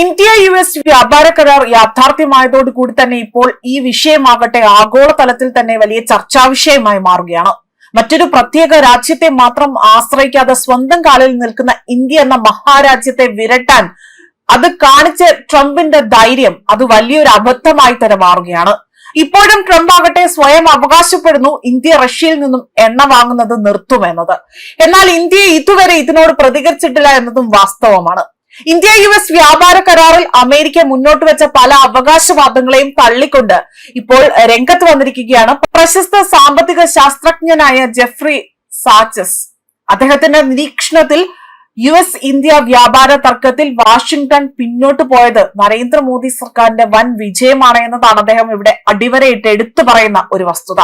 India US വ്യാപാര കരാർ യാഥാർത്ഥ്യമായതോടുകൂടി തന്നെ ഇപ്പോൾ ഈ വിഷയമാകട്ടെ ആഗോളതലത്തിൽ തന്നെ വലിയ ചർച്ചാ വിഷയമായി മാറുകയാണ്. മറ്റൊരു പ്രത്യേക രാജ്യത്തെ മാത്രം ആശ്രയിക്കാതെ സ്വന്തം കാലിൽ നിൽക്കുന്ന ഇന്ത്യ എന്ന മഹാരാജ്യത്തെ വിരട്ടാൻ അത് കാണിച്ച ട്രംപിന്റെ ധൈര്യം അത് വലിയൊരു അബദ്ധമായി തന്നെ മാറുകയാണ്. ഇപ്പോഴും ട്രംപ് ആകട്ടെ സ്വയം അവകാശപ്പെടുന്നു ഇന്ത്യ റഷ്യയിൽ നിന്നും എണ്ണ വാങ്ങുന്നത് നിർത്തുമെന്നത്. എന്നാൽ ഇന്ത്യ ഇതുവരെ ഇതിനോട് പ്രതികരിച്ചിട്ടില്ല എന്നതും വാസ്തവമാണ്. ഇന്ത്യ US വ്യാപാര കരാറിൽ അമേരിക്ക മുന്നോട്ട് വെച്ച പല അവകാശവാദങ്ങളെയും തള്ളിക്കൊണ്ട് ഇപ്പോൾ രംഗത്ത് വന്നിരിക്കുകയാണ് പ്രശസ്ത സാമ്പത്തിക ശാസ്ത്രജ്ഞനായ ജെഫ്രി സാച്ചസ്. അദ്ദേഹത്തിന്റെ നിരീക്ഷണത്തിൽ US ഇന്ത്യ വ്യാപാര തർക്കത്തിൽ വാഷിംഗ്ടൺ പിന്നോട്ട് പോയത് നരേന്ദ്രമോദി സർക്കാരിന്റെ വൻ വിജയമാണ് എന്നതാണ് അദ്ദേഹം ഇവിടെ അടിവരയിട്ട് എടുത്തു പറയുന്ന ഒരു വസ്തുത.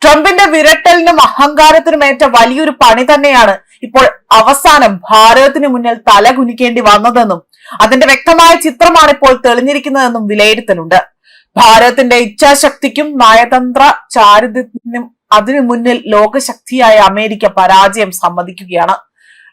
ട്രംപിന്റെ വിരട്ടലിനും അഹങ്കാരത്തിനുമേറ്റ വലിയൊരു പണി തന്നെയാണ് ഇപ്പോൾ അവസാനം ഭാരതത്തിന് മുന്നിൽ തല കുനിക്കേണ്ടി വന്നതെന്നും അതിന്റെ വ്യക്തമായ ചിത്രമാണ് ഇപ്പോൾ തെളിഞ്ഞിരിക്കുന്നതെന്നും വിലയിരുത്തലുണ്ട്. ഭാരതത്തിന്റെ ഇച്ഛാശക്തിക്കും നയതന്ത്ര ചാരിത്രത്തിനും അതിനു മുന്നിൽ ലോകശക്തിയായ അമേരിക്ക പരാജയം സമ്മതിക്കുകയാണ്.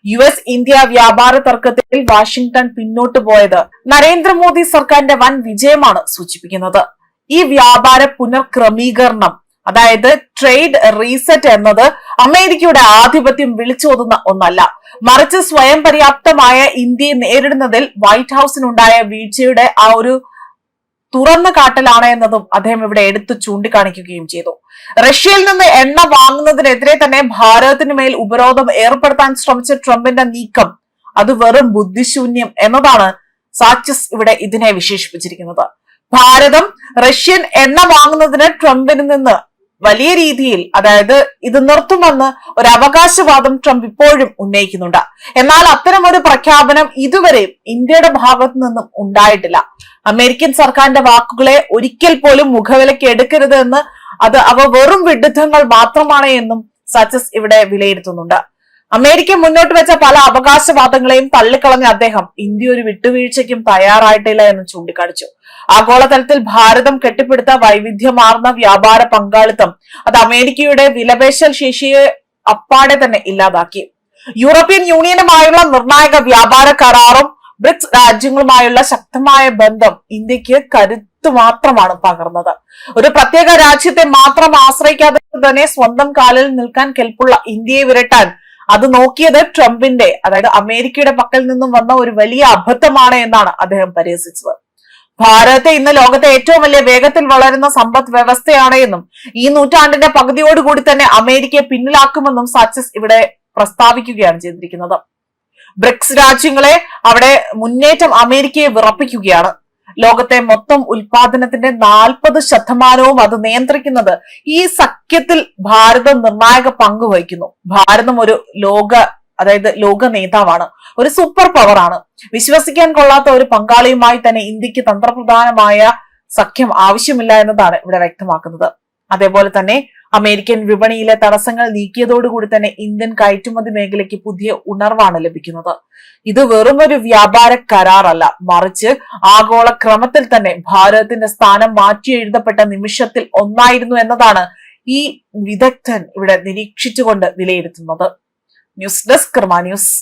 US ഇന്ത്യ വ്യാപാര തർക്കത്തിൽ വാഷിംഗ്ടൺ പിന്നോട്ട് പോയത് നരേന്ദ്രമോദി സർക്കാരിന്റെ വൻ വിജയമാണ് സൂചിപ്പിക്കുന്നത്. ഈ വ്യാപാര പുനർക്രമീകരണം അതായത് ട്രേഡ് റീസെറ്റ് എന്നത് അമേരിക്കയുടെ ആധിപത്യം വിളിച്ചോതുന്ന ഒന്നല്ല, മറിച്ച് സ്വയം പര്യാപ്തമായ ഇന്ത്യയെ നേരിടുന്നതിൽ വൈറ്റ് ഹൌസിനുണ്ടായ വീഴ്ചയുടെ ആ ഒരു തുറന്നു കാട്ടലാണ് എന്നതും അദ്ദേഹം ഇവിടെ എടുത്തു ചൂണ്ടിക്കാണിക്കുകയും ചെയ്തു. റഷ്യയിൽ നിന്ന് എണ്ണ വാങ്ങുന്നതിനെതിരെ തന്നെ ഭാരതത്തിന് മേൽ ഉപരോധം ഏർപ്പെടുത്താൻ ശ്രമിച്ച ട്രംപിന്റെ നീക്കം അത് വെറും ബുദ്ധിശൂന്യം എന്നതാണ് സാച്ചസ് ഇവിടെ ഇതിനെ വിശേഷിപ്പിച്ചിരിക്കുന്നത്. ഭാരതം റഷ്യൻ എണ്ണ വാങ്ങുന്നതിന് ട്രംപിന് നിന്ന് വലിയ രീതിയിൽ അതായത് ഇത് നിർത്തുമെന്ന് ഒരു അവകാശവാദം ട്രംപ് ഇപ്പോഴും ഉന്നയിക്കുന്നുണ്ട്. എന്നാൽ അത്തരം ഒരു പ്രഖ്യാപനം ഇതുവരെയും ഇന്ത്യയുടെ ഭാഗത്തു നിന്നും ഉണ്ടായിട്ടില്ല. അമേരിക്കൻ സർക്കാരിന്റെ വാക്കുകളെ ഒരിക്കൽ പോലും മുഖവിലയ്ക്ക് എടുക്കരുത് എന്ന് അവ വെറും വിഡ്ഢിത്തങ്ങൾ മാത്രമാണ് എന്നും സച്ചസ് ഇവിടെ വിലയിരുത്തുന്നുണ്ട്. അമേരിക്ക മുന്നോട്ട് വെച്ച പല അവകാശവാദങ്ങളെയും തള്ളിക്കളഞ്ഞ അദ്ദേഹം ഇന്ത്യ ഒരു വിട്ടുവീഴ്ചയ്ക്കും തയ്യാറായിട്ടില്ല എന്ന് ചൂണ്ടിക്കാണിച്ചു. ആഗോളതലത്തിൽ ഭാരതം കെട്ടിപ്പടുത്ത വൈവിധ്യമാർന്ന വ്യാപാര പങ്കാളിത്തം അത് അമേരിക്കയുടെ വിലപേശൽ ശേഷിയെ അപ്പാടെ തന്നെ ഇല്ലാതാക്കി. യൂറോപ്യൻ യൂണിയനുമായുള്ള നിർണായക വ്യാപാര കരാറും ബ്രിക്സ് രാജ്യങ്ങളുമായുള്ള ശക്തമായ ബന്ധം ഇന്ത്യക്ക് കരുത്തു മാത്രമാണ് പകർന്നത്. ഒരു പ്രത്യേക രാജ്യത്തെ മാത്രം ആശ്രയിക്കാതെ തന്നെ സ്വന്തം കാലിൽ നിൽക്കാൻ കെൽപ്പുള്ള ഇന്ത്യയെ വിരട്ടാൻ അത് നോക്കിയത് ട്രംപിന്റെ അതായത് അമേരിക്കയുടെ പക്കൽ നിന്നും വന്ന ഒരു വലിയ അബദ്ധമാണ് എന്നാണ് അദ്ദേഹം പരിഹസിച്ചത്. ഭാരതത്തെ ഇന്ന് ലോകത്തെ ഏറ്റവും വലിയ വേഗത്തിൽ വളരുന്ന സമ്പദ് വ്യവസ്ഥയാണ് എന്നും ഈ നൂറ്റാണ്ടിന്റെ പകുതിയോടുകൂടി തന്നെ അമേരിക്കയെ പിന്നിലാക്കുമെന്നും സാച്ചസ് ഇവിടെ പ്രസ്താവിക്കുകയാണ് ചെയ്തിരിക്കുന്നത്. ബ്രിക്സ് രാജ്യങ്ങളെ അവിടെ മുന്നേറ്റം അമേരിക്കയെ വിറപ്പിക്കുകയാണ്. ലോകത്തെ മൊത്തം ഉൽപാദനത്തിന്റെ 40% അത് നിയന്ത്രിക്കുന്നത് ഈ സഖ്യത്തിൽ ഭാരതം നിർണായക പങ്ക് വഹിക്കുന്നു. ഭാരതം ഒരു ലോക നേതാവാണ്, ഒരു സൂപ്പർ പവർ ആണ്. വിശ്വസിക്കാൻ കൊള്ളാത്ത ഒരു പങ്കാളിയുമായി തന്നെ ഇന്ത്യക്ക് തന്ത്രപ്രധാനമായ സഖ്യം ആവശ്യമില്ല എന്നതാണ് ഇവിടെ വ്യക്തമാക്കുന്നത്. അതേപോലെ തന്നെ അമേരിക്കൻ വിപണിയിലെ തടസ്സങ്ങൾ നീക്കിയതോടുകൂടി തന്നെ ഇന്ത്യൻ കയറ്റുമതി മേഖലയ്ക്ക് പുതിയ ഉണർവാണ് ലഭിക്കുന്നത്. ഇത് വെറും ഒരു വ്യാപാര കരാറല്ല, മറിച്ച് ആഗോള ക്രമത്തിൽ തന്നെ ഭാരതത്തിന്റെ സ്ഥാനം മാറ്റി എഴുതപ്പെട്ട നിമിഷത്തിൽ ഒന്നായിരുന്നു എന്നതാണ് ഈ വിദഗ്ധൻ ഇവിടെ നിരീക്ഷിച്ചുകൊണ്ട് വിലയിരുത്തുന്നത്. ന്യൂസ് ഡെസ്ക് കർമ്മ ന്യൂസ്.